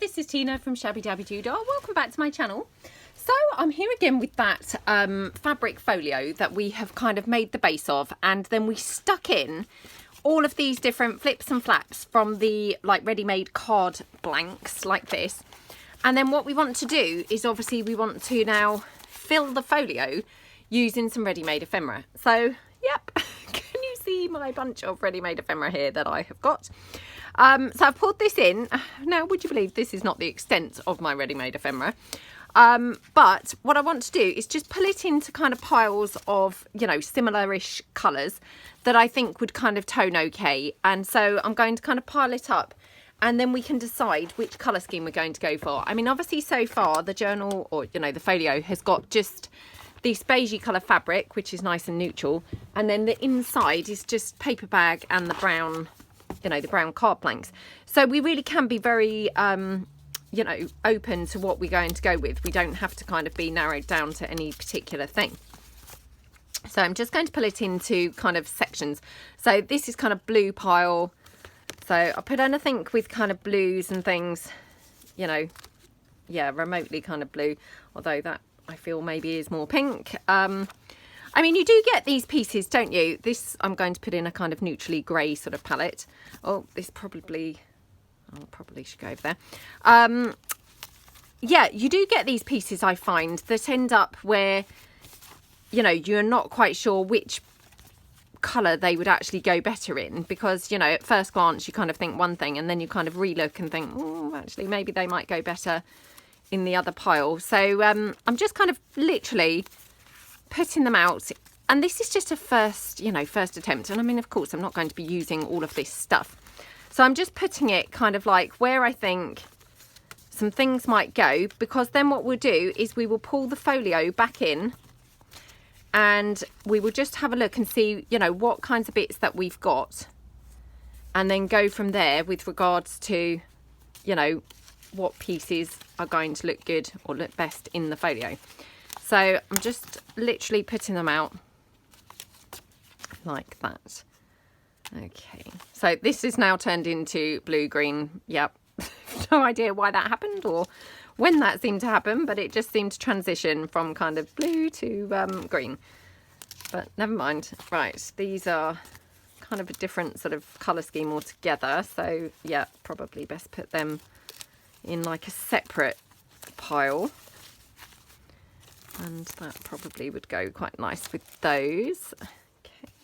this is Tina from Shabbydabbydoodah. Welcome back to my channel. So I'm here again with that fabric folio that we have kind of made the base of, and then we stuck in all of these different flips and flaps from the like ready-made card blanks like this. And then what we want to do is obviously we want to now fill the folio using some ready-made ephemera. So yep, can you see my bunch of ready-made ephemera here that I have got? So I've poured this in. Now, would you believe this is not the extent of my ready-made ephemera? But what I want to do is just pull it into kind of piles of, you know, similar-ish colours that I think would kind of tone okay. And so I'm going to kind of pile it up, and then we can decide which colour scheme we're going to go for. I mean, obviously so far the journal, or, you know, the folio has got just this beigey colour fabric, which is nice and neutral. And then the inside is just paper bag and the brown, you know, the brown card blanks. So we really can be very, you know, open to what we're going to go with. We don't have to kind of be narrowed down to any particular thing. So I'm just going to pull it into kind of sections. So this is kind of blue pile. So I'll put anything with kind of blues and things, you know, yeah, remotely kind of blue, although that I feel maybe is more pink. I mean, you do get these pieces, don't you? This I'm going to put in a kind of neutrally grey sort of palette. Oh, this probably, I probably should go over there. Yeah, you do get these pieces, I find, that end up where, you know, you're not quite sure which colour they would actually go better in, because, you know, at first glance you kind of think one thing and then you kind of relook and think, oh, actually maybe they might go better in the other pile. So I'm just kind of literally putting them out, and this is just a first, you know, first attempt. And I mean, of course I'm not going to be using all of this stuff, so I'm just putting it kind of like where I think some things might go, because then what we'll do is we will pull the folio back in and we will just have a look and see, you know, what kinds of bits that we've got, and then go from there with regards to, you know, what pieces are going to look good or look best in the folio. So I'm just literally putting them out like that. Okay, so this is now turned into blue-green. Yep, no idea why that happened or when that seemed to happen, but it just seemed to transition from kind of blue to green. But never mind. Right, these are kind of a different sort of colour scheme altogether. So yeah, probably best put them in like a separate pile. And that probably would go quite nice with those.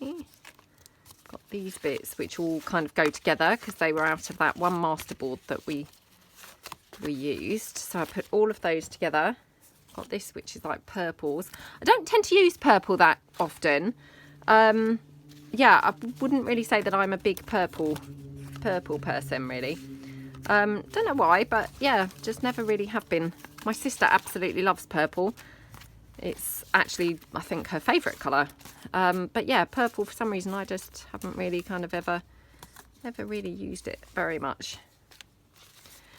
Okay, got these bits which all kind of go together because they were out of that one masterboard that we used. So I put all of those together. Got this which is like purples. I don't tend to use purple that often. Yeah, I wouldn't really say that I'm a big purple person really. Don't know why, but yeah, just never really have been. My sister absolutely loves purple. It's actually, I think, her favourite colour. But yeah, purple, for some reason, I just haven't really kind of ever really used it very much.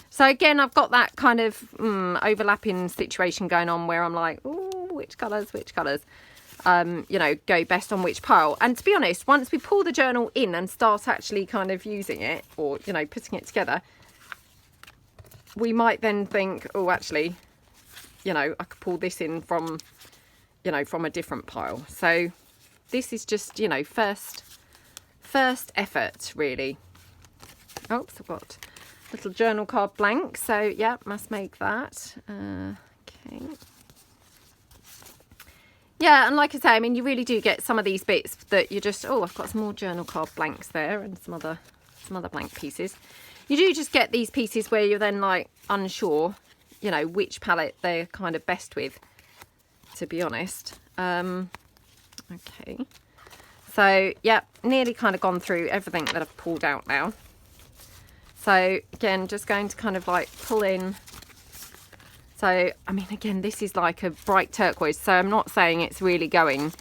So again, I've got that kind of overlapping situation going on where I'm like, oh, which colours, you know, go best on which pile. And to be honest, once we pull the journal in and start actually kind of using it, or, you know, putting it together, we might then think, oh, actually, you know, I could pull this in from, you know, from a different pile. So this is just, you know, first effort really. Oops, I've got little journal card blank. So yeah, must make that. Okay. Yeah, and like I say, I mean, you really do get some of these bits that you just, oh, I've got some more journal card blanks there and some other blank pieces. You do just get these pieces where you're then like unsure, you know, which palette they're kind of best with, to be honest. Okay, so yeah, nearly kind of gone through everything that I've pulled out now. So again, just going to kind of like pull in. So I mean, again, this is like a bright turquoise, so I'm not saying it's really going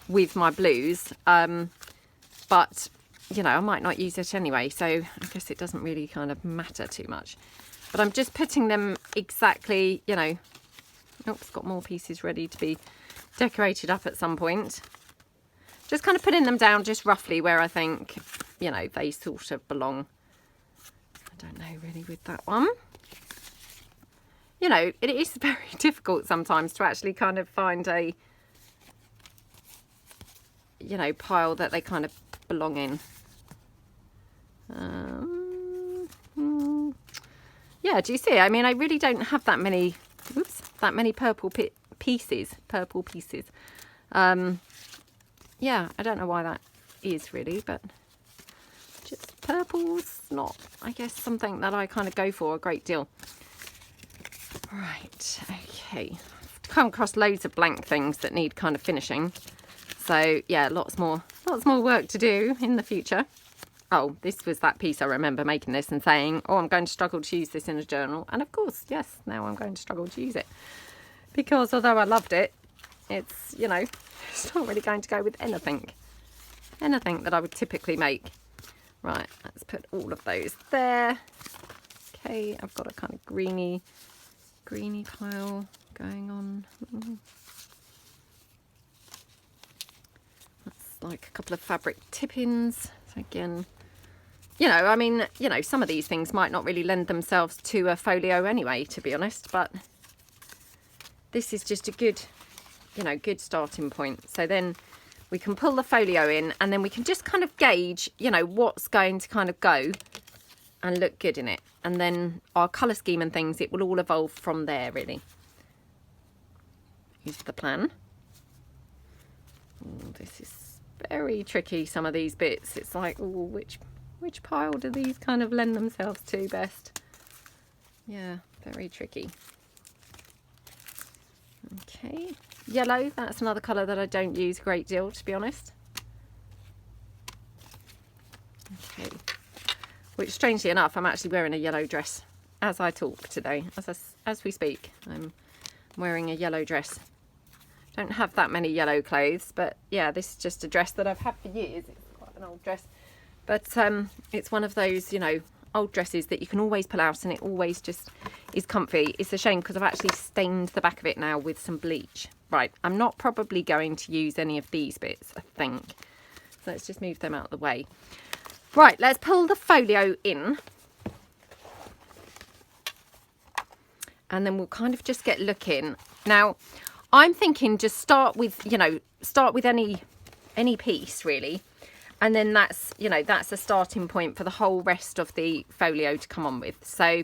with my blues, but you know, I might not use it anyway, so I guess it doesn't really kind of matter too much. But I'm just putting them exactly, you know, oops, got more pieces ready to be decorated up at some point. Just kind of putting them down just roughly where I think, you know, they sort of belong. I don't know really with that one. you know, it is very difficult sometimes to actually kind of find a, you know, pile that they kind of belong in. Yeah, do you see? I mean, I really don't have that many, oops, that many purple pieces. Yeah, I don't know why that is really, but just purple's not, I guess, something that I kind of go for a great deal. Right, okay. I've come across loads of blank things that need kind of finishing. So yeah, lots more work to do in the future. Oh, this was that piece I remember making this and saying, oh, I'm going to struggle to use this in a journal. And of course, yes, now I'm going to struggle to use it. Because although I loved it, it's, you know, it's not really going to go with anything that I would typically make. Right, let's put all of those there. Okay, I've got a kind of greeny pile going on. That's like a couple of fabric tip-ins. So again, you know, I mean, you know, some of these things might not really lend themselves to a folio anyway, to be honest, but this is just a good, you know, good starting point. So then we can pull the folio in and then we can just kind of gauge, you know, what's going to kind of go and look good in it. And then our colour scheme and things, it will all evolve from there, really. Is the plan. Oh, this is very tricky, some of these bits. It's like, oh, which pile do these kind of lend themselves to best? Yeah, very tricky. Okay, yellow, that's another colour that I don't use a great deal, to be honest. Okay, which strangely enough, I'm actually wearing a yellow dress as I talk today, as we speak. I'm wearing a yellow dress. Don't have that many yellow clothes, but yeah, this is just a dress that I've had for years. It's quite an old dress, but it's one of those, you know, old dresses that you can always pull out and it always just is comfy. It's a shame because I've actually stained the back of it now with some bleach. Right, I'm not probably going to use any of these bits, I think. So let's just move them out of the way. Right, let's pull the folio in. And then we'll kind of just get looking. Now, I'm thinking just start with, you know, start with any piece really. And then that's, you know, that's a starting point for the whole rest of the folio to come on with. So,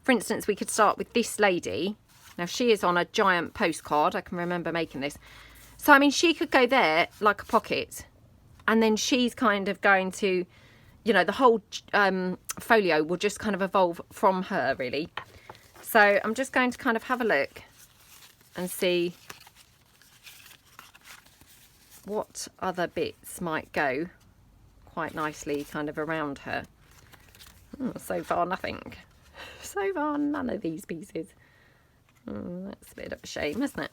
for instance, we could start with this lady. Now, she is on a giant postcard. I can remember making this. So, I mean, she could go there like a pocket. And then she's kind of going to, you know, the whole folio will just kind of evolve from her, really. So, I'm just going to kind of have a look and see what other bits might go quite nicely kind of around her. So far nothing. So far none of these pieces. That's a bit of a shame, isn't it?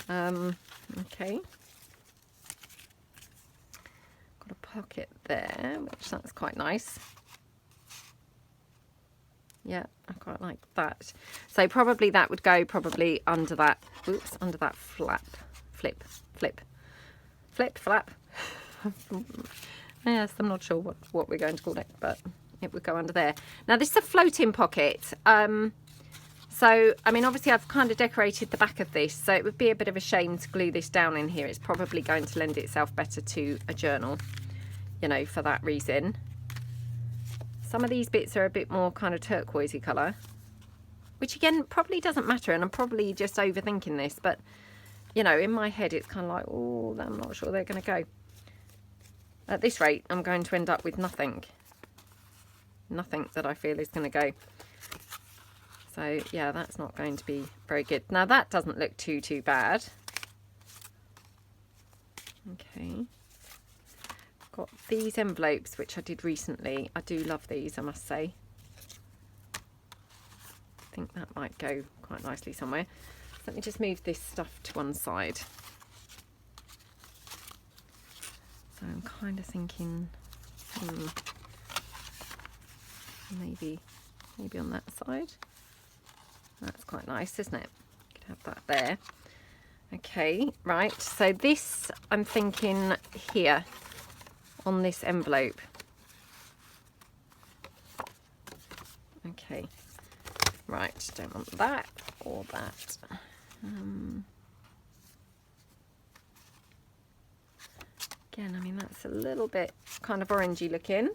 Okay. Got a pocket there, which that's quite nice. Yeah, I quite like that. So probably that would go probably under that, oops, under that flap, flip, flap. Yes, I'm not sure what we're going to call it, but it would go under there. Now this is a floating pocket. So, I mean, obviously I've kind of decorated the back of this, so it would be a bit of a shame to glue this down in here. It's probably going to lend itself better to a journal, you know, for that reason. Some of these bits are a bit more kind of turquoisey colour, which again probably doesn't matter, and I'm probably just overthinking this, but you know, in my head it's kind of like, oh, I'm not sure they're going to go. At this rate, I'm going to end up with nothing that I feel is going to go. So yeah, that's not going to be very good. Now that doesn't look too bad. Okay. Got these envelopes which I did recently. I do love these, I must say. I think that might go quite nicely somewhere. So let me just move this stuff to one side. So I'm kind of thinking maybe on that side. That's quite nice, isn't it? You could have that there. Okay, right, so this I'm thinking here on this envelope. Okay, Right, don't want that or that. Again, I mean, that's a little bit kind of orangey looking.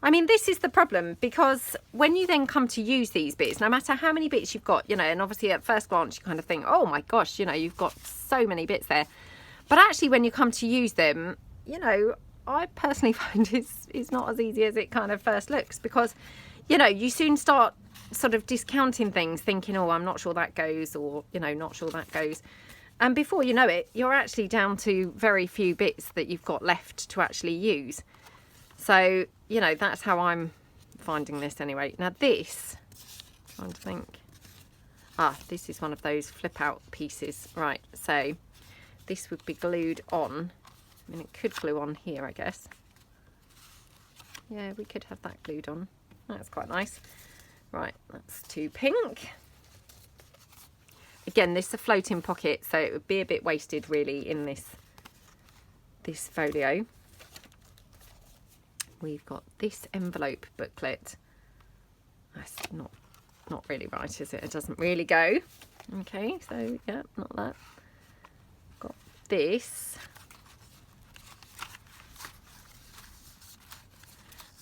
I mean, this is the problem, because when you then come to use these bits, no matter how many bits you've got, you know, and obviously at first glance you kind of think, oh my gosh, you know, you've got so many bits there. But actually when you come to use them, you know, I personally find it's not as easy as it kind of first looks, because, you know, you soon start sort of discounting things, thinking, oh, I'm not sure that goes, or, you know, not sure that goes. And before you know it, you're actually down to very few bits that you've got left to actually use. So, you know, that's how I'm finding this anyway. Now this, trying to think. This is one of those flip out pieces. Right, so this would be glued on. I mean, it could glue on here, I guess. Yeah, we could have that glued on. That's quite nice. Right, that's too pink. Again, this is a floating pocket, so it would be a bit wasted really in this folio. We've got this envelope booklet. That's not really right, is it? It doesn't really go. Okay, so yeah, not that. Got this.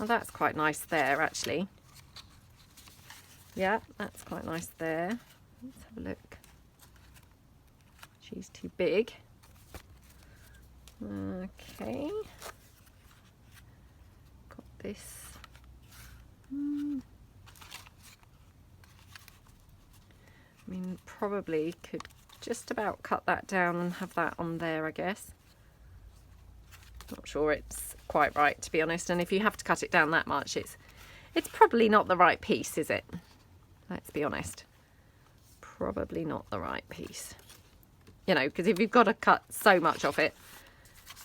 Oh, that's quite nice there, actually. Yeah, that's quite nice there. Let's have a look. She's too big. Okay. Got this. I mean, probably could just about cut that down and have that on there, I guess. Not sure it's quite right, to be honest. And if you have to cut it down that much, it's probably not the right piece, is it? Let's be honest. Probably not the right piece. You know, because if you've got to cut so much off it,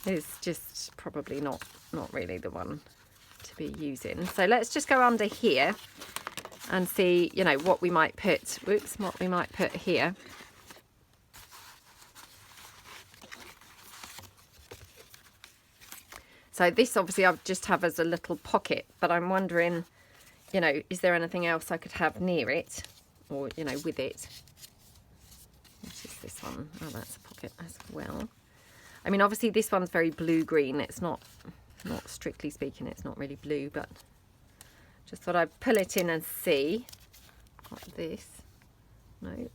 it's just probably not really the one to be using. So let's just go under here and see, you know, what we might put. Whoops, what we might put here. So this obviously I just have as a little pocket, but I'm wondering, you know, is there anything else I could have near it, or, you know, with it? What is this one? Oh, that's a pocket as well. I mean, obviously this one's very blue-green. It's not strictly speaking, it's not really blue, but just thought I'd pull it in and see. Got this. No.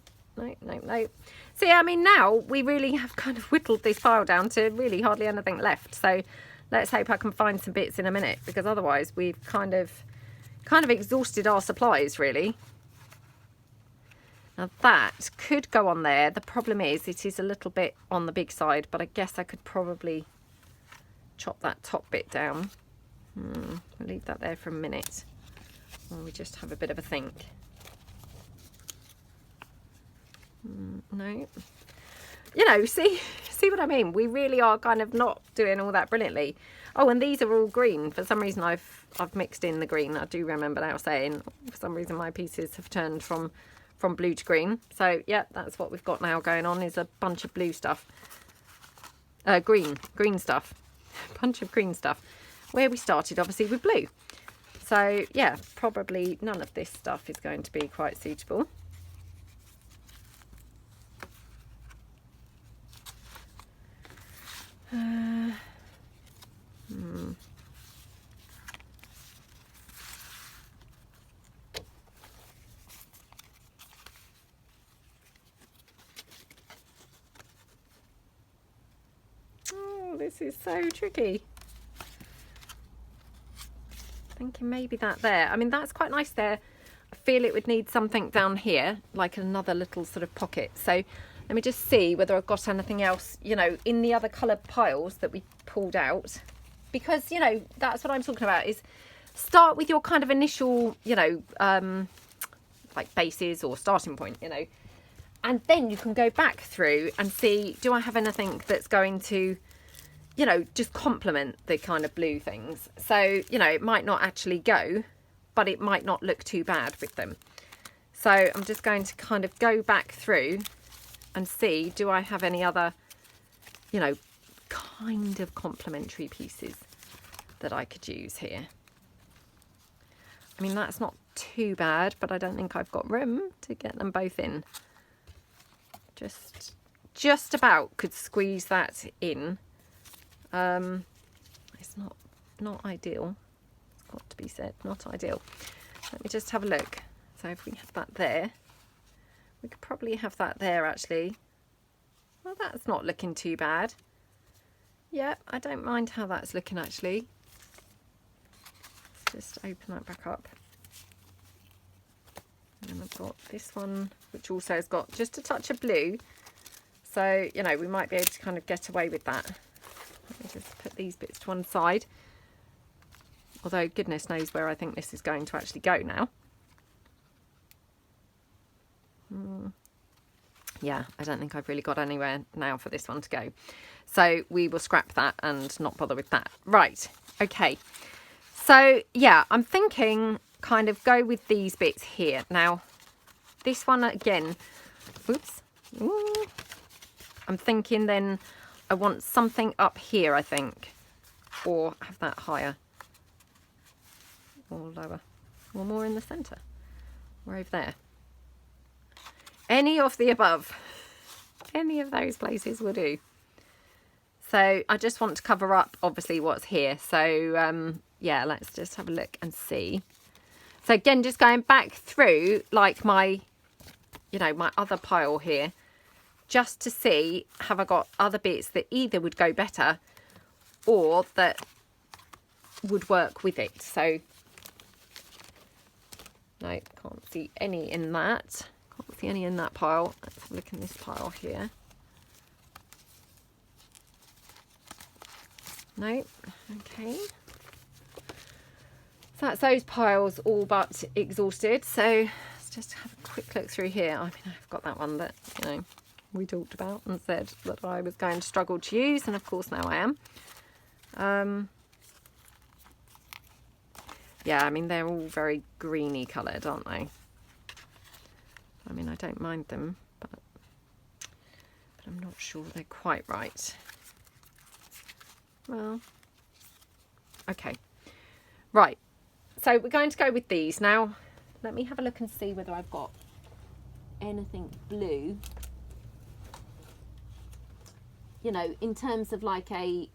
See, I mean, now we really have kind of whittled this file down to really hardly anything left. So let's hope I can find some bits in a minute, because otherwise we've kind of exhausted our supplies, really. Now that could go on there. The problem is it is a little bit on the big side, but I guess I could probably chop that top bit down. We'll leave that there for a minute while we just have a bit of a think. No. You know, see what I mean? We really are kind of not doing all that brilliantly. Oh, and these are all green. For some reason I've mixed in the green. I do remember now saying, for some reason my pieces have turned from blue to green. So yeah, that's what we've got now going on, is a bunch of blue stuff. Green stuff. Bunch of green stuff. Where we started obviously with blue. So yeah, probably none of this stuff is going to be quite suitable. Oh, this is so tricky. Thinking maybe that there. I mean, that's quite nice there. I feel it would need something down here, like another little sort of pocket. So let me just see whether I've got anything else, you know, in the other coloured piles that we pulled out. Because, you know, that's what I'm talking about, is start with your kind of initial, you know, like bases or starting point, you know. And then you can go back through and see, do I have anything that's going to, you know, just complement the kind of blue things. So, you know, it might not actually go, but it might not look too bad with them. So I'm just going to kind of go back through and see, do I have any other, you know, kind of complementary pieces that I could use here. I mean, that's not too bad, but I don't think I've got room to get them both in. Just about could squeeze that in. It's not ideal. It's got to be said, not ideal. Let me just have a look. So if we have that there, we could probably have that there actually. Well, that's not looking too bad. Yeah, I don't mind how that's looking actually. Let's just open that back up. And I've got this one, which also has got just a touch of blue. So, you know, we might be able to kind of get away with that. Let me just put these bits to one side. Although, goodness knows where I think this is going to actually go now. Yeah, I don't think I've really got anywhere now for this one to go. So we will scrap that and not bother with that. Right, okay. So, yeah, I'm thinking kind of go with these bits here. Now, this one again, oops. Ooh. I'm thinking then I want something up here, I think. Or have that higher. Or lower. Or more in the centre. Or over there. Any of the above. Any of those places will do. So I just want to cover up, obviously, what's here. So, yeah, let's just have a look and see. So, again, just going back through, like my, you know, my other pile here. Just to see, have I got other bits that either would go better or that would work with it. So, no, can't see any in that. Can't see any in that pile. Let's have a look in this pile here. No, okay. So that's those piles all but exhausted. So let's just have a quick look through here. I mean, I've got that one that, you know, we talked about and said that I was going to struggle to use, and of course now I am. Yeah, I mean, they're all very greeny coloured, aren't they? I mean, I don't mind them, but I'm not sure they're quite right. Well, okay. Right, so we're going to go with these. Now, let me have a look and see whether I've got anything blue. You know, in terms of like a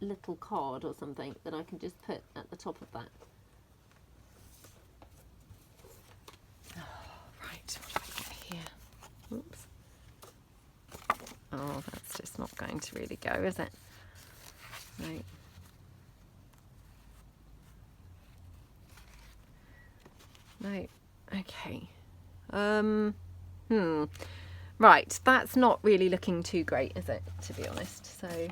little card or something that I can just put at the top of that. Oh, right, what do I get here? Oops. Oh, that's just not going to really go, is it? No. No. Okay. Right, that's not really looking too great, is it, to be honest? So let's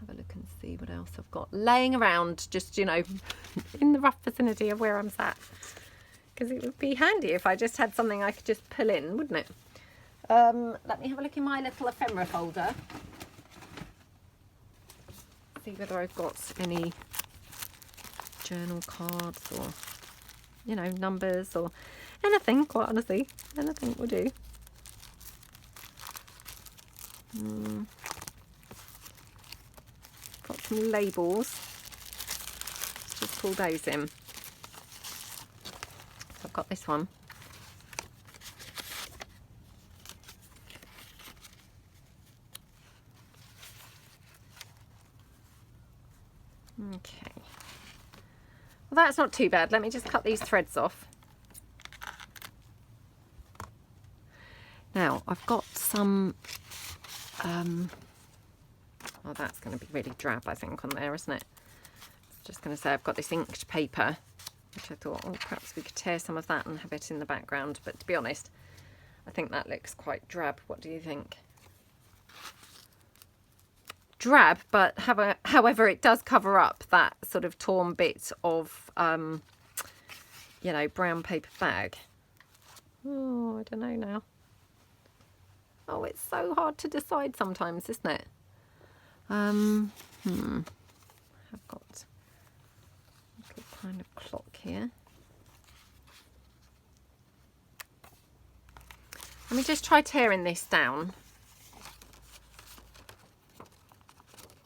have a look and see what else I've got laying around, just, you know, in the rough vicinity of where I'm sat. Because it would be handy if I just had something I could just pull in, wouldn't it? Let me have a look in my little ephemera folder. See whether I've got any journal cards or, you know, numbers or anything, quite honestly. Anything will do. Got some labels. Let's just pull those in. So I've got this one. Okay. Well, that's not too bad. Let me just cut these threads off. Now, I've got some, well, that's going to be really drab, I think, on there, isn't it? Just going to say I've got this inked paper, which I thought, oh, perhaps we could tear some of that and have it in the background. But to be honest, I think that looks quite drab. What do you think? Drab, but however, it does cover up that sort of torn bit of, you know, brown paper bag. Oh, I don't know now. Oh, it's so hard to decide sometimes, isn't it? I've got a little kind of clock here. Let me just try tearing this down.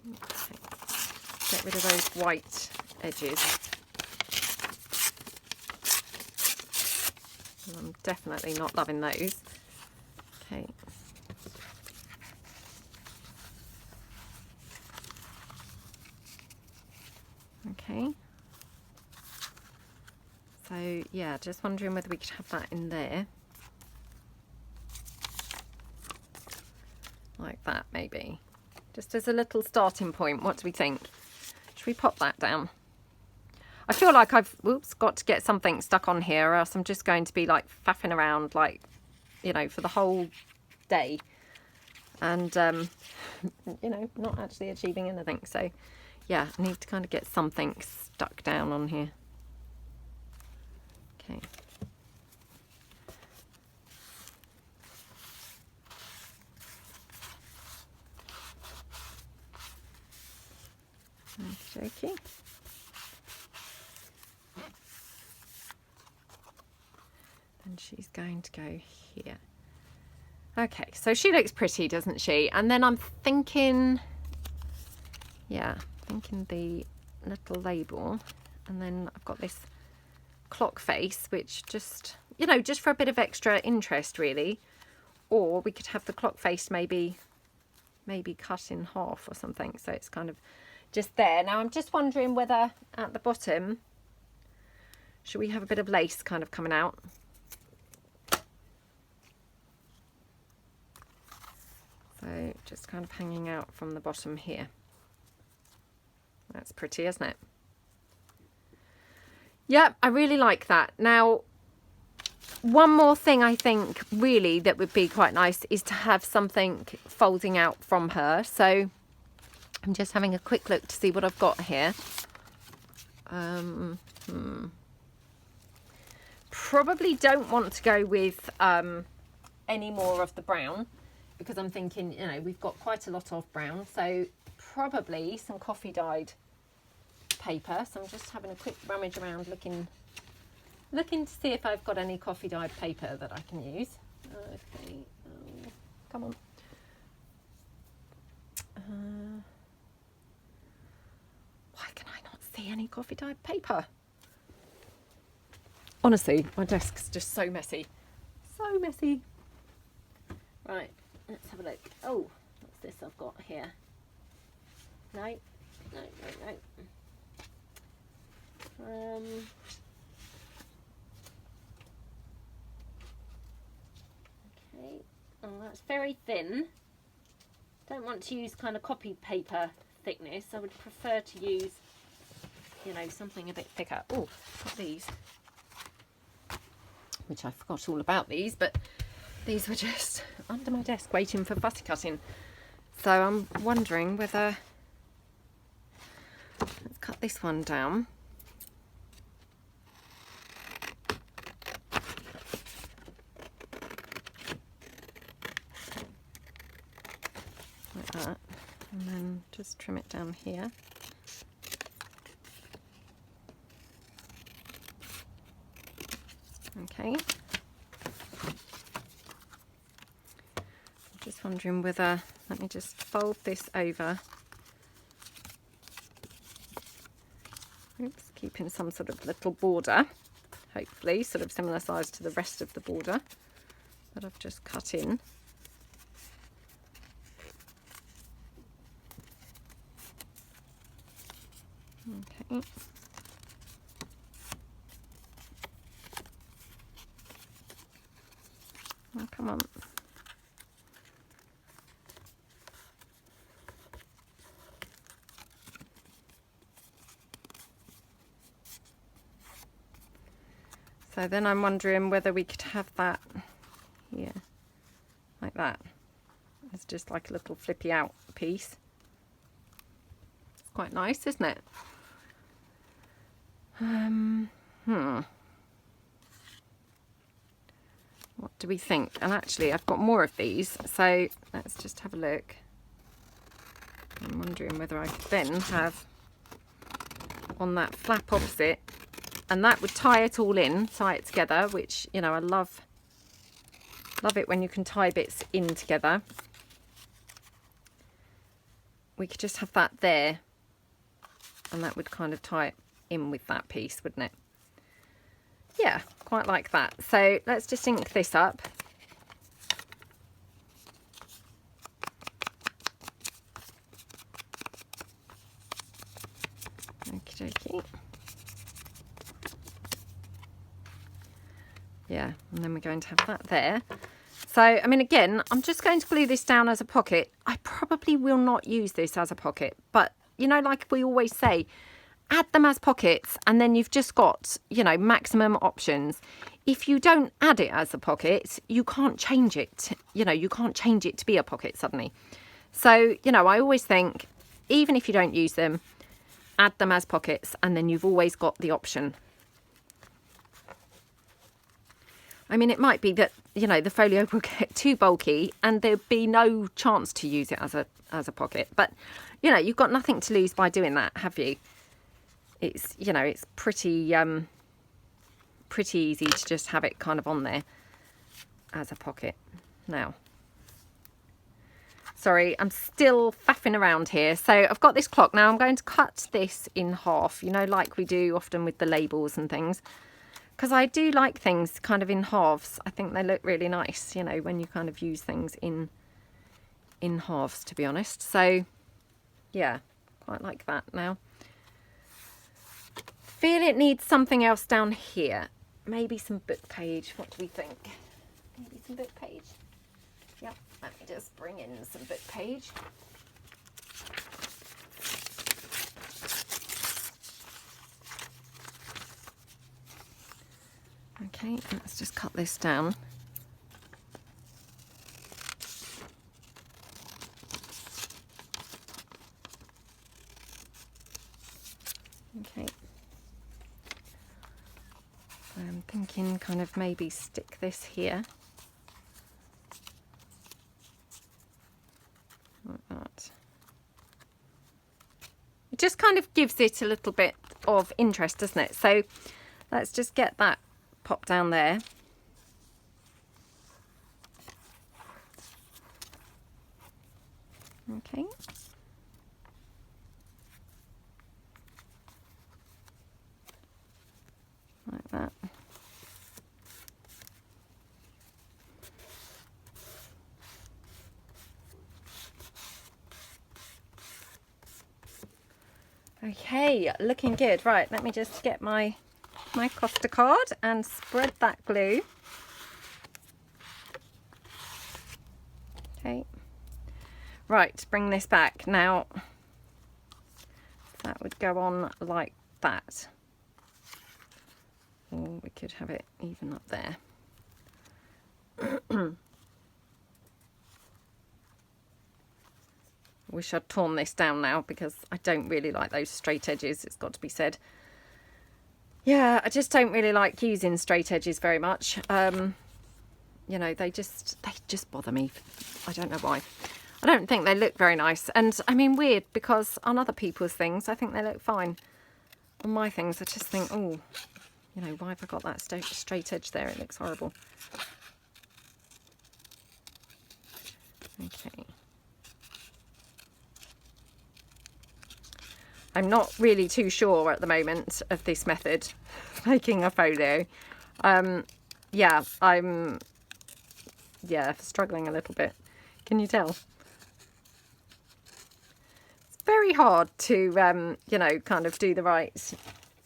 Okay. Get rid of those white edges. I'm definitely not loving those. Okay. Okay. So yeah, just wondering whether we could have that in there. Like that maybe. Just as a little starting point. What do we think? Should we pop that down? I feel like I've got to get something stuck on here, or else I'm just going to be like faffing around, like, you know, for the whole day. And, you know, not actually achieving anything. So, yeah, I need to kind of get something stuck down on here. Okay. Okay. And she's going to go here. Okay, so she looks pretty, doesn't she? And then I'm thinking, yeah, thinking the little label. And then I've got this clock face, which just, you know, just for a bit of extra interest, really. Or we could have the clock face maybe cut in half or something. So it's kind of just there. Now I'm just wondering whether at the bottom, should we have a bit of lace kind of coming out? So just kind of hanging out from the bottom here. That's pretty, isn't it? Yep, I really like that. Now, one more thing I think really that would be quite nice is to have something folding out from her. So I'm just having a quick look to see what I've got here. Probably don't want to go with any more of the brown, because I'm thinking, you know, we've got quite a lot of brown, so probably some coffee dyed paper. So I'm just having a quick rummage around looking to see if I've got any coffee dyed paper that I can use. Okay, come on. Why can I not see any coffee dyed paper? Honestly, my desk's just so messy. So messy. Right, let's have a look. Oh, what's this I've got here? No. Okay. Oh, that's very thin. Don't want to use kind of copy paper thickness. I would prefer to use, you know, something a bit thicker. Oh, got these. Which I forgot all about these, but these were just under my desk waiting for fussy cutting. So I'm wondering whether, let's cut this one down. Like that. And then just trim it down here. Okay. Just wondering whether, let me just fold this over. Oops, keeping some sort of little border, hopefully sort of similar size to the rest of the border that I've just cut in. Okay. Oh, come on. So then I'm wondering whether we could have that here, like that. It's just like a little flippy out piece. It's quite nice, isn't it? What do we think? And actually I've got more of these, so let's just have a look. I'm wondering whether I could then have on that flap opposite, and that would tie it all in, tie it together, which, you know, I love it when you can tie bits in together. We could just have that there, and that would kind of tie it in with that piece, wouldn't it? Yeah, quite like that. So let's just ink this up. Okie dokie. Yeah, and then we're going to have that there. So, I mean, again, I'm just going to glue this down as a pocket. I probably will not use this as a pocket, but, you know, like we always say, add them as pockets and then you've just got, you know, maximum options. If you don't add it as a pocket, you can't change it. You know, you can't change it to be a pocket suddenly. So, you know, I always think, even if you don't use them, add them as pockets and then you've always got the option. I mean, it might be that, you know, the folio will get too bulky and there'd be no chance to use it as a pocket. But, you know, you've got nothing to lose by doing that, have you? It's, you know, it's pretty easy to just have it kind of on there as a pocket. Now, sorry, I'm still faffing around here. So I've got this clock. Now I'm going to cut this in half, you know, like we do often with the labels and things. Because I do like things kind of in halves. I think they look really nice, you know, when you kind of use things in halves, to be honest. So, yeah, quite like that now. Feel it needs something else down here. Maybe some book page. What do we think? Maybe some book page. Yep, let me just bring in some book page. Okay, let's just cut this down. Okay. So I'm thinking kind of maybe stick this here. Like that. It just kind of gives it a little bit of interest, doesn't it? So let's just get that pop down there. Okay. Like that. Okay, looking good. Right, let me just get my Costa card and spread that glue. Okay. Right, bring this back. Now, that would go on like that. Or we could have it even up there. Wish I'd torn this down now because I don't really like those straight edges, it's got to be said. Yeah, I just don't really like using straight edges very much. You know, they just bother me. I don't know why. I don't think they look very nice. And I mean, weird, because on other people's things, I think they look fine. On my things, I just think, oh, you know, why have I got that straight edge there? It looks horrible. Okay. I'm not really too sure at the moment of this method, making a folio. Yeah, I'm struggling a little bit. Can you tell? It's very hard to, you know, kind of do the right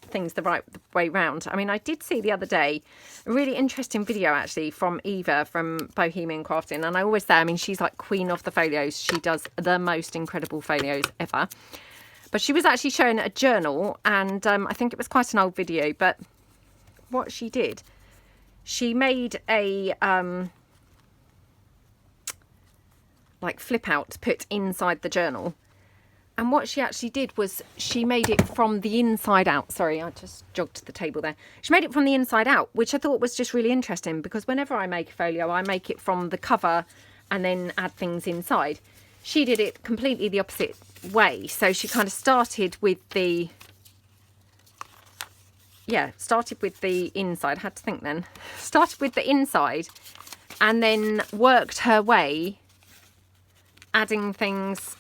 things the right way round. I mean, I did see the other day a really interesting video actually from Eva from Bohemian Crafting, and I always say, I mean, she's like queen of the folios. She does the most incredible folios ever. But she was actually showing a journal, and I think it was quite an old video, but what she did, she made a like flip out to put inside the journal. And what she actually did was she made it from the inside out. Sorry, I just jogged the table there. She made it from the inside out, which I thought was just really interesting, because whenever I make a folio, I make it from the cover and then add things inside. She did it completely the opposite way. So she kind of started with the, started with the inside. I had to think then. Started with the inside and then worked her way, adding things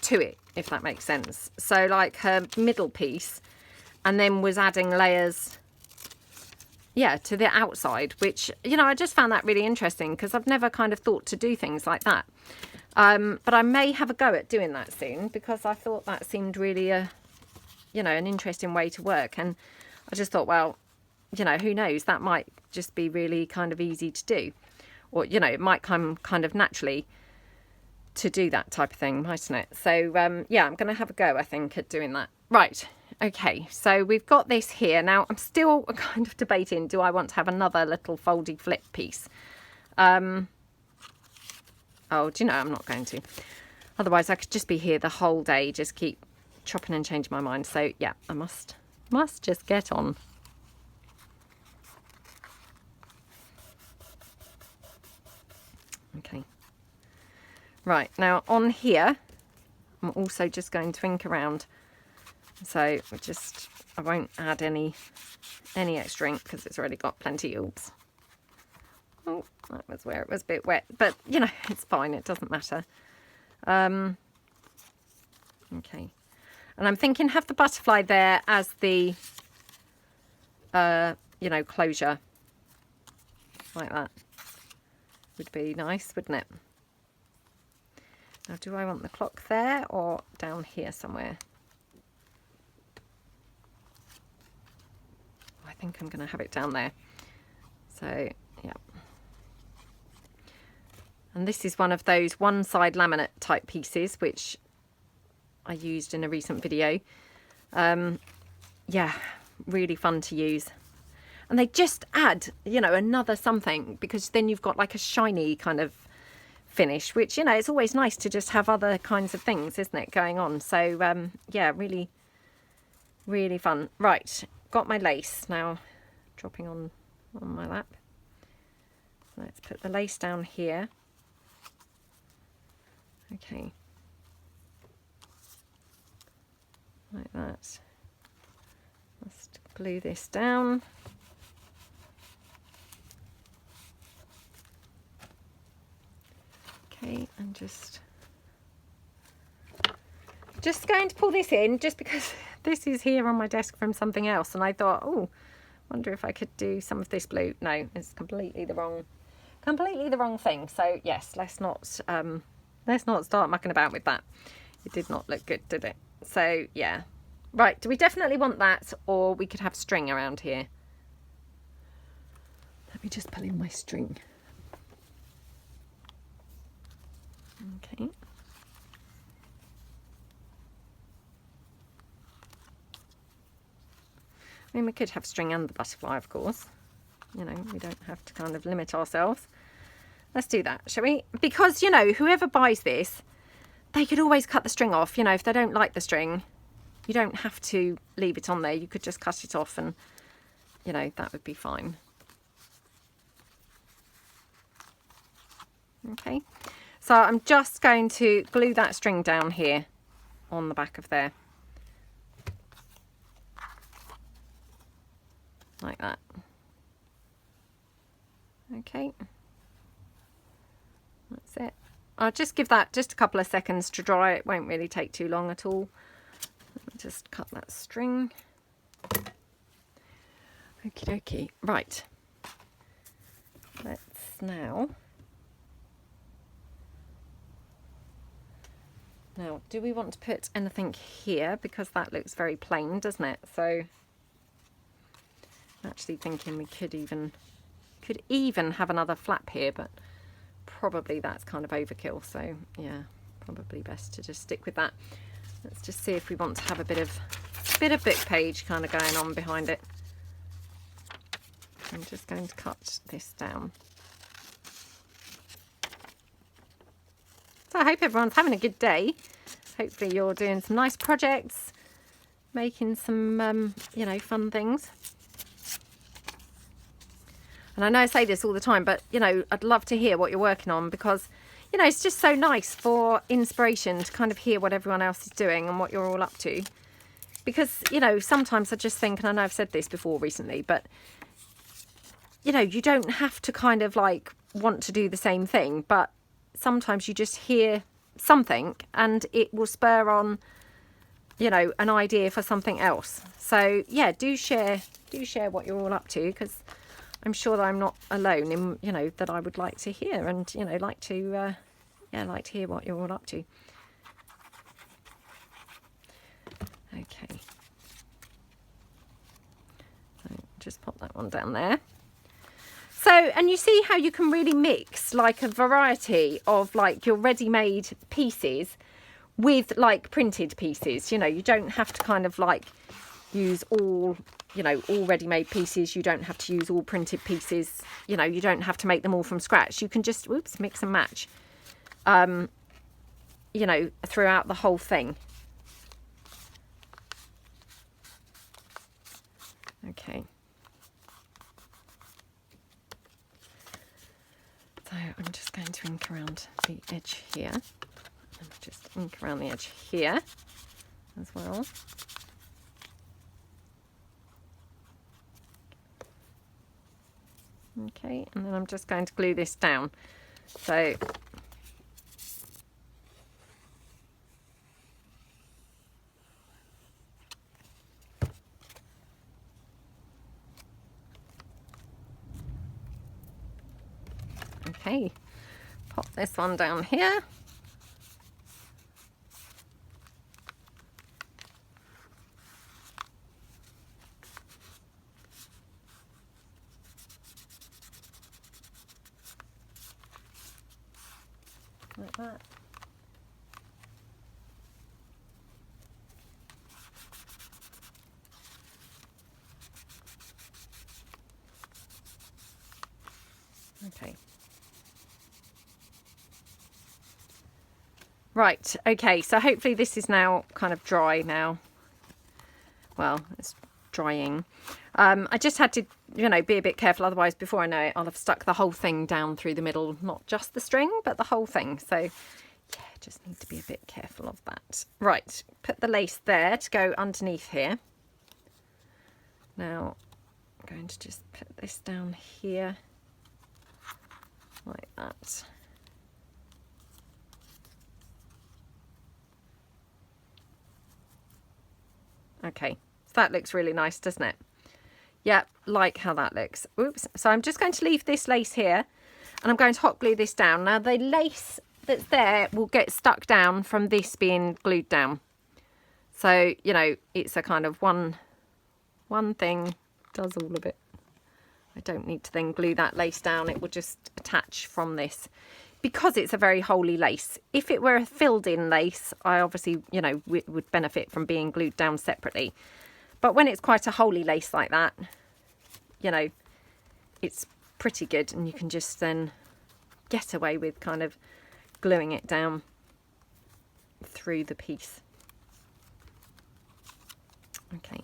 to it, if that makes sense. So like her middle piece, and then was adding layers yeah, to the outside, which, you know, I just found that really interesting because I've never kind of thought to do things like that. But I may have a go at doing that soon because I thought that seemed really you know, an interesting way to work. And I just thought, well, you know, who knows, that might just be really kind of easy to do. Or, you know, it might come kind of naturally to do that type of thing, mightn't it? So, yeah, I'm going to have a go, I think, at doing that. Right. Okay, so we've got this here. Now, I'm still kind of debating, do I want to have another little foldy flip piece? Oh, do you know, I'm not going to. Otherwise, I could just be here the whole day, just keep chopping and changing my mind. So, yeah, I must just get on. Okay. Right, now on here, I'm also just going to ink around. So I won't add any extra ink because it's already got plenty. Oops. Oh, that was where it was a bit wet, but you know, it's fine, it doesn't matter. Okay. And I'm thinking have the butterfly there as the, you know, closure. Like that. Would be nice, wouldn't it? Now, do I want the clock there or down here somewhere? I think I'm going to have it down there. So, yeah. And this is one of those one-side laminate type pieces, which I used in a recent video. Yeah, really fun to use. And they just add, you know, another something, because then you've got like a shiny kind of finish, which, you know, it's always nice to just have other kinds of things, isn't it, going on? So, yeah, really, really fun. Right. Got my lace now dropping on my lap. Let's put the lace down here. Okay. Like that. Just glue this down. Okay, and just going to pull this in just because this is here on my desk from something else, and I thought, oh, wonder if I could do some of this blue. No, it's completely the wrong thing. So yes, let's not start mucking about with that. It did not look good, did it? So yeah, right. Do we definitely want that, or we could have string around here? Let me just pull in my string. Okay. I mean, we could have string and the butterfly, of course. You know, we don't have to kind of limit ourselves. Let's do that, shall we? Because, you know, whoever buys this, they could always cut the string off. You know, if they don't like the string, you don't have to leave it on there. You could just cut it off and, you know, that would be fine. Okay. So I'm just going to glue that string down here on the back of there. Like that. Okay. That's it. I'll just give that just a couple of seconds to dry. It won't really take too long at all. Just cut that string. Okie dokie. Right. Let's now... Now, do we want to put anything here? Because that looks very plain, doesn't it? So, I'm actually thinking we could even have another flap here, but probably that's kind of overkill. So, yeah, probably best to just stick with that. Let's just see if we want to have a bit of book page kind of going on behind it. I'm just going to cut this down. So I hope everyone's having a good day. Hopefully you're doing some nice projects, making some, you know, fun things. And I know I say this all the time, but, you know, I'd love to hear what you're working on because, you know, it's just so nice for inspiration to kind of hear what everyone else is doing and what you're all up to. Because, you know, sometimes I just think, and I know I've said this before recently, but, you know, you don't have to kind of like want to do the same thing, but sometimes you just hear something and it will spur on, you know, an idea for something else. So yeah, do share what you're all up to, because I'm sure that I'm not alone in, you know, that I would like to hear and, you know, like to, yeah, like to hear what you're all up to. Okay. So just pop that one down there. So, and you see how you can really mix like a variety of like your ready-made pieces with like printed pieces. You know, you don't have to kind of like use all, you know, all ready-made pieces. You don't have to use all printed pieces. You know, you don't have to make them all from scratch. You can just, whoops, mix and match, you know, throughout the whole thing. Okay. So I'm just going to ink around the edge here. And just ink around the edge here as well. Okay, and then I'm just going to glue this down. So okay, pop this one down here. Like that. Okay. Right, okay, so hopefully this is now kind of dry now. Well, it's drying. I just had to, you know, be a bit careful, otherwise before I know it I'll have stuck the whole thing down through the middle, not just the string but the whole thing. So yeah, just need to be a bit careful of that. Right, put the lace there to go underneath here. Now I'm going to just put this down here like that. Okay, so that looks really nice, doesn't it? Yep, like how that looks. Oops. So I'm just going to leave this lace here and I'm going to hot glue this down. Now the lace that's there will get stuck down from this being glued down. So, you know, it's a kind of one thing does all of it. I don't need to then glue that lace down. It will just attach from this because it's a very holey lace. If it were a filled in lace, I obviously, you know, would benefit from being glued down separately. But when it's quite a holey lace like that, you know, it's pretty good and you can just then get away with kind of gluing it down through the piece. Okay.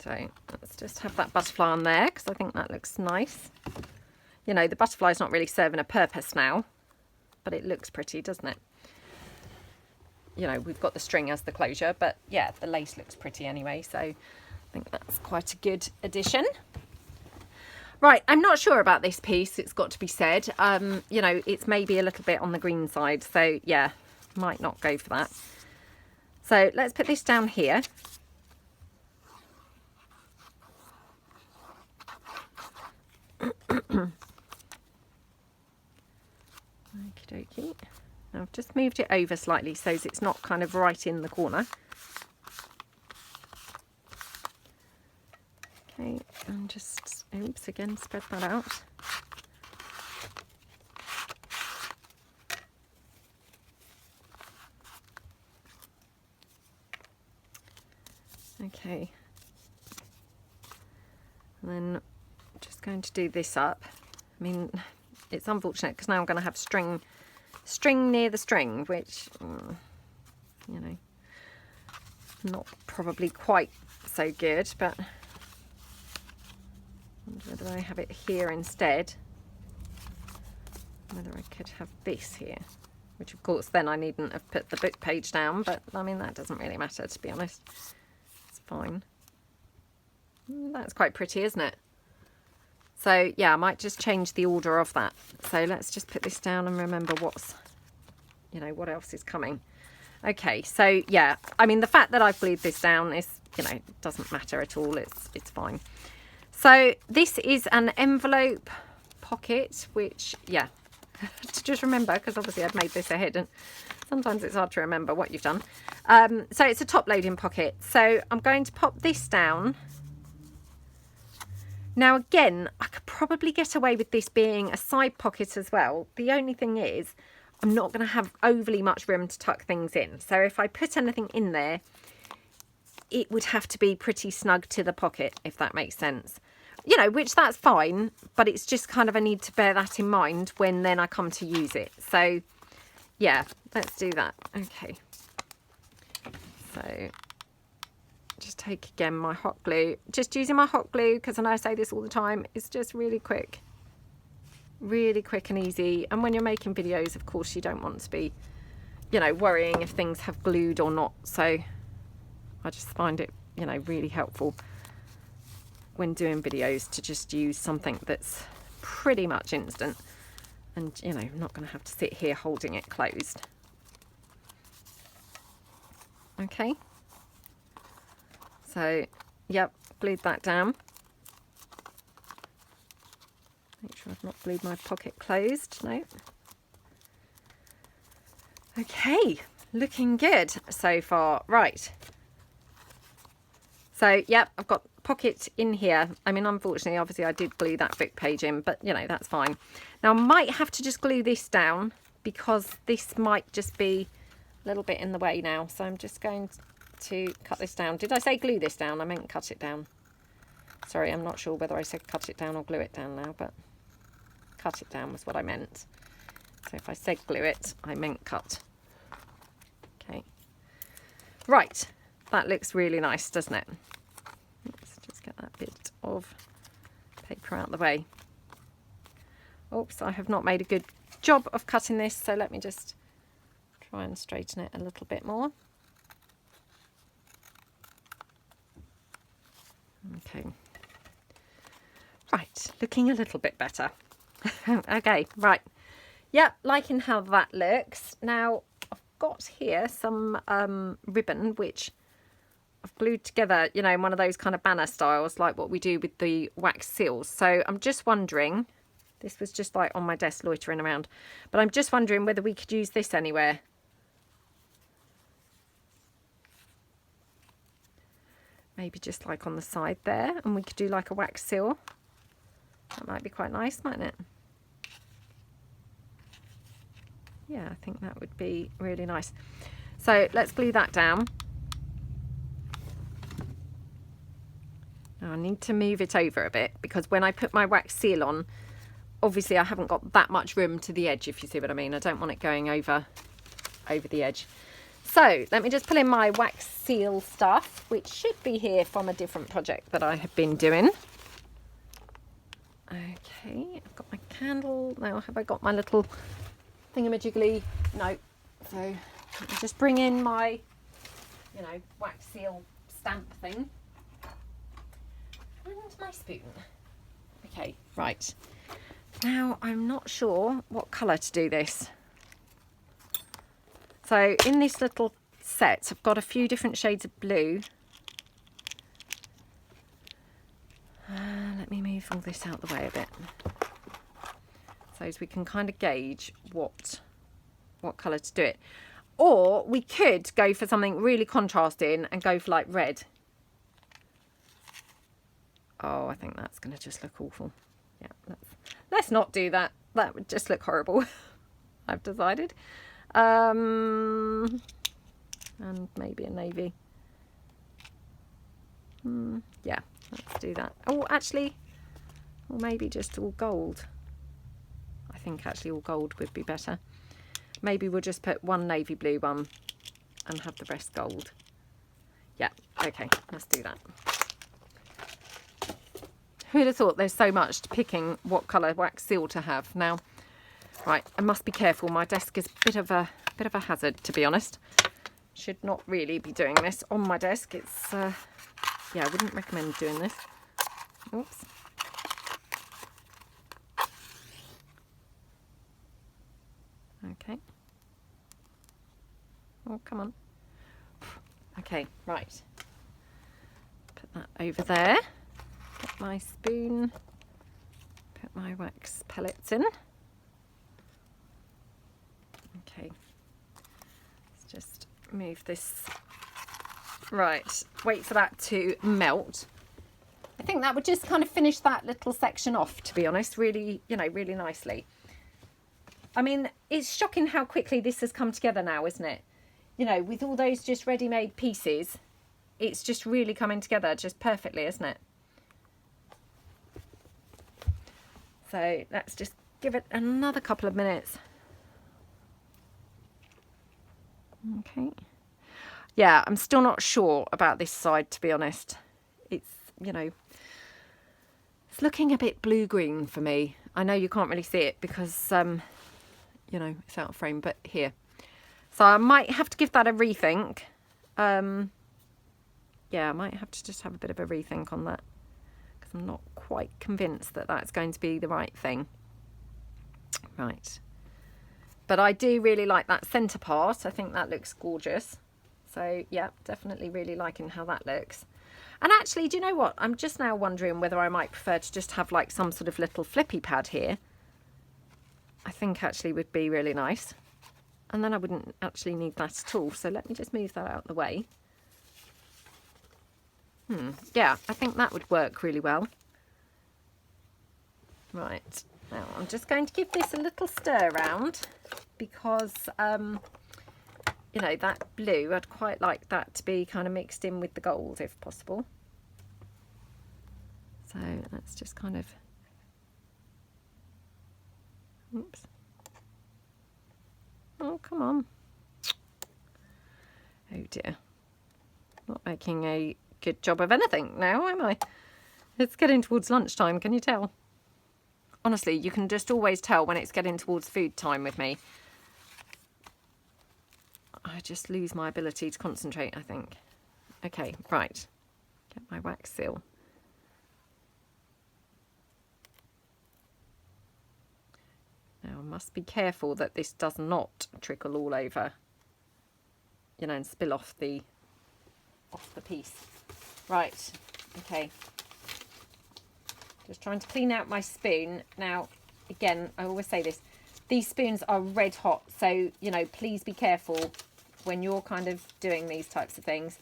So let's just have that butterfly on there because I think that looks nice. You know, the butterfly's not really serving a purpose now, but it looks pretty, doesn't it? You know, we've got the string as the closure, but yeah, the lace looks pretty anyway, so I think that's quite a good addition. Right, I'm not sure about this piece, it's got to be said. You know, it's maybe a little bit on the green side, so yeah, might not go for that. So let's put this down here. Okie dokie. Now I've just moved it over slightly so it's not kind of right in the corner. Okay, and just, oops, again, spread that out. Okay. And then just going to do this up. I mean, it's unfortunate because now I'm going to have string near the string, which, you know, not probably quite so good, but I wonder whether I have it here instead. Whether I could have this here, which of course then I needn't have put the book page down, but I mean, that doesn't really matter, to be honest. It's fine. That's quite pretty, isn't it? So yeah, I might just change the order of that. So let's just put this down and remember what's, you know, what else is coming. Okay, so yeah, I mean, the fact that I've glued this down is, you know, doesn't matter at all. It's fine. So this is an envelope pocket, which, yeah, to just remember, because obviously I've made this ahead and sometimes it's hard to remember what you've done. So it's a top loading pocket. So I'm going to pop this down. Now again, I could probably get away with this being a side pocket as well. The only thing is, I'm not going to have overly much room to tuck things in. So if I put anything in there, it would have to be pretty snug to the pocket, if that makes sense. You know, which that's fine, but it's just kind of, I need to bear that in mind when then I come to use it. So yeah, let's do that. Okay. So just take again my hot glue, just using my hot glue, because I know I say this all the time, it's just really quick and easy. And when you're making videos, of course, you don't want to be, you know, worrying if things have glued or not. So I just find it, you know, really helpful when doing videos to just use something that's pretty much instant, and you know, I'm not going to have to sit here holding it closed. Okay, so yep, glued that down. Make sure I've not glued my pocket closed. No. Okay, looking good so far. Right, so yep, I've got pocket in here. I mean, unfortunately, obviously I did glue that book page in, but you know, that's fine. Now I might have to just glue this down because this might just be a little bit in the way now. So I'm just going to cut this down. Did I say glue this down? I meant cut it down. Sorry, I'm not sure whether I said cut it down or glue it down now, but cut it down was what I meant. So if I said glue it, I meant cut. Okay. Right. That looks really nice, doesn't it? Let's just get that bit of paper out of the way. Oops, I have not made a good job of cutting this, so let me just try and straighten it a little bit more. Okay. Right, looking a little bit better. Okay, right. Yep, liking how that looks. Now, I've got here some ribbon, which I've glued together, you know, in one of those kind of banner styles, like what we do with the wax seals. So I'm just wondering, this was just like on my desk loitering around, but I'm just wondering whether we could use this anywhere. Maybe just like on the side there, and we could do like a wax seal. That might be quite nice, mightn't it? Yeah, I think that would be really nice. So let's glue that down. Now I need to move it over a bit, because when I put my wax seal on, obviously I haven't got that much room to the edge, if you see what I mean. I don't want it going over the edge. So let me just pull in my wax seal stuff, which should be here from a different project that I have been doing. Okay, I've got my candle. Now, have I got my little thingamajiggly? No. So let me just bring in my, you know, wax seal stamp thing. And my spoon. Okay, right. Now, I'm not sure what colour to do this. So in this little set, I've got a few different shades of blue. Let me move all this out the way a bit, so as we can kind of gauge what colour to do it. Or we could go for something really contrasting and go for like red. Oh, I think that's going to just look awful. Yeah, let's not do that. That would just look horrible. I've decided. And maybe a navy. Yeah, let's do that. Oh, actually, or maybe just all gold. I think actually all gold would be better. Maybe we'll just put one navy blue one and have the rest gold. Yeah, okay, let's do that. Who'd have thought there's so much to picking what colour wax seal to have. Now, right, I must be careful. My desk is a bit of a hazard, to be honest. Should not really be doing this on my desk. It's yeah, I wouldn't recommend doing this. Oops. Okay. Oh, come on. Okay, right. Put that over there. Get my spoon. Put my wax pellets in. Okay. Let's just move this. Right. Wait for that to melt. I think that would just kind of finish that little section off, to be honest, really, you know, really nicely. I mean, it's shocking how quickly this has come together now, isn't it? You know, with all those just ready-made pieces, it's just really coming together just perfectly, isn't it? So let's just give it another couple of minutes. Okay. Yeah, I'm still not sure about this side, to be honest. It's, you know, it's looking a bit blue-green for me. I know you can't really see it because, you know, it's out of frame, but here. So I might have to give that a rethink. Yeah, I might have to just have a bit of a rethink on that because I'm not quite convinced that that's going to be the right thing. Right. But I do really like that centre part. I think that looks gorgeous. So, yeah, definitely really liking how that looks. And actually, do you know what? I'm just now wondering whether I might prefer to just have like some sort of little flippy pad here. I think actually would be really nice. And then I wouldn't actually need that at all. So let me just move that out of the way. Yeah, I think that would work really well. Right, now I'm just going to give this a little stir around because, you know, that blue, I'd quite like that to be kind of mixed in with the gold if possible. So let's just kind of, oops. Oh, come on. Oh dear. Not making a good job of anything now, am I? It's getting towards lunchtime, can you tell? Honestly, you can just always tell when it's getting towards food time with me. I just lose my ability to concentrate, I think. Okay, right. Get my wax seal. Now, I must be careful that this does not trickle all over, you know, and spill off the piece. Right, okay. Just trying to clean out my spoon. Now, again, I always say this, these spoons are red hot, so, you know, please be careful when you're kind of doing these types of things.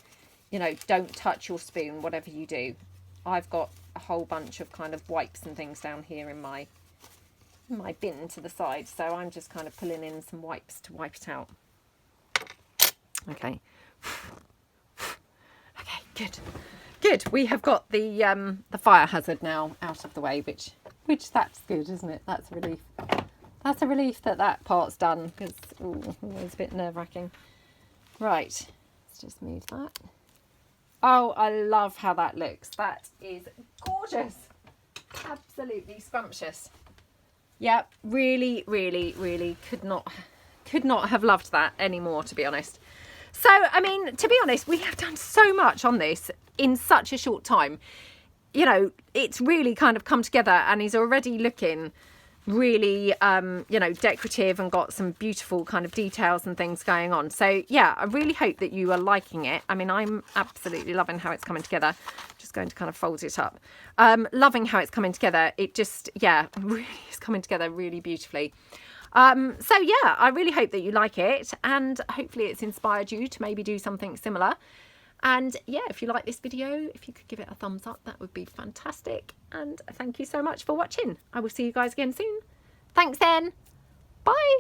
You know, don't touch your spoon, whatever you do. I've got a whole bunch of kind of wipes and things down here in my bin to the side, so I'm just kind of pulling in some wipes to wipe it out. Okay. Okay, good. Good. We have got the fire hazard now out of the way, which that's good, isn't it? That's a relief. That's a relief that that part's done because always a bit nerve-wracking. Right. Let's just move that. Oh, I love how that looks. That is gorgeous. Absolutely scrumptious. Yep, really, really, really could not have loved that anymore, to be honest. So, I mean, to be honest, we have done so much on this in such a short time. You know, it's really kind of come together and is already looking really, you know, decorative and got some beautiful kind of details and things going on. So, yeah, I really hope that you are liking it. I mean, I'm absolutely loving how it's coming together. Just going to kind of fold it up. Loving how it's coming together. It just, yeah, really is coming together really beautifully. So yeah, I really hope that you like it and hopefully it's inspired you to maybe do something similar. And yeah, if you like this video, if you could give it a thumbs up, that would be fantastic. And thank you so much for watching. I will see you guys again soon. Thanks then. Bye.